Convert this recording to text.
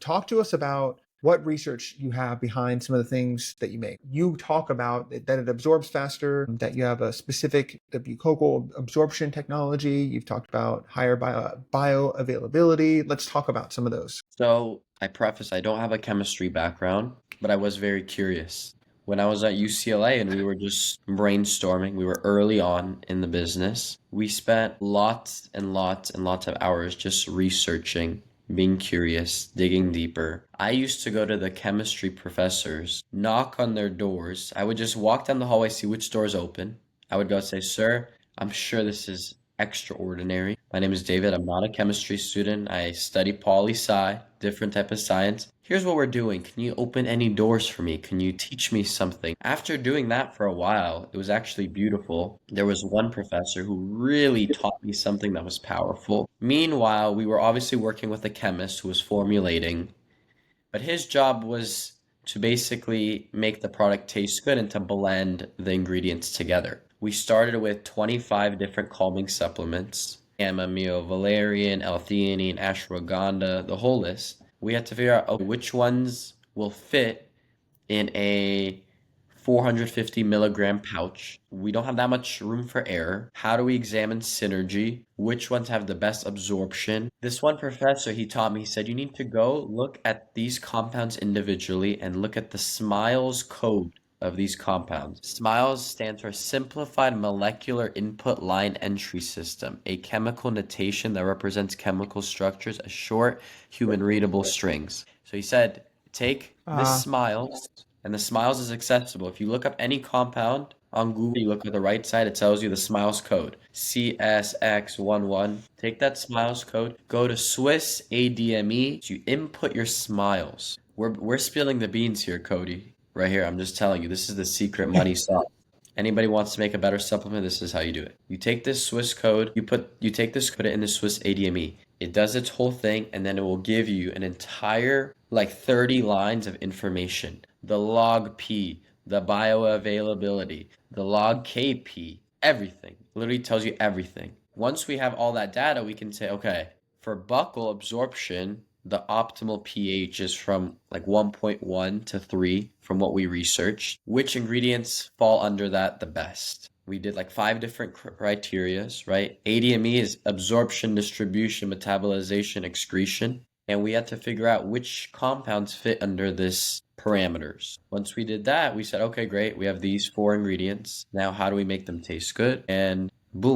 Talk to us about what research you have behind some of the things that you make. You talk about that it absorbs faster, that you have a specific the buccal absorption technology. You've talked about higher bioavailability. Let's talk about some of those. So I preface, I don't have a chemistry background, but I was very curious. When I was at UCLA and we were just brainstorming, we were early on in the business. We spent lots and lots and lots of hours just researching, being curious, digging deeper. I used to go to the chemistry professors, knock on their doors. I would just walk down the hallway, see which doors open. I would go say, "Sir, I'm sure this is extraordinary. My name is David. I'm not a chemistry student. I study poli-sci, different type of science. Here's what we're doing. Can you open any doors for me? Can you teach me something?" After doing that for a while, it was actually beautiful. There was one professor who really taught me something that was powerful. Meanwhile, we were obviously working with a chemist who was formulating, but his job was to basically make the product taste good and to blend the ingredients together. We started with 25 different calming supplements, chamomile, valerian, L-theanine, ashwagandha, the whole list. We had to figure out, okay, which ones will fit in a 450 milligram pouch. We don't have that much room for error. How do we examine synergy? Which ones have the best absorption? This one professor, he taught me, he said, you need to go look at these compounds individually and look at the SMILES code of these compounds. SMILES stands for Simplified Molecular Input Line Entry System, a chemical notation that represents chemical structures as short, human readable strings. So he said, take this SMILES, and the SMILES is accessible. If you look up any compound on Google, you look at the right side, it tells you the SMILES code, CSX11. Take that SMILES code, go to SwissADME, you input your SMILES. We're spilling the beans here, Cody. Right here, I'm just telling you, this is the secret money sauce. Anybody wants to make a better supplement, this is how you do it. You take this Swiss code, you take this, put it in the SwissADME. It does its whole thing, and then it will give you an entire, like 30 lines of information. The log P, the bioavailability, the log KP, everything. Literally tells you everything. Once we have all that data, we can say, okay, for buccal absorption, the optimal pH is from like 1.1 to 3 from what we researched. Which ingredients fall under that the best? We did like 5 different criterias, right? ADME is absorption, distribution, metabolization, excretion. And we had to figure out which compounds fit under this parameters. Once we did that, we said, okay, great. We have these 4 ingredients. Now, how do we make them taste good? And boom,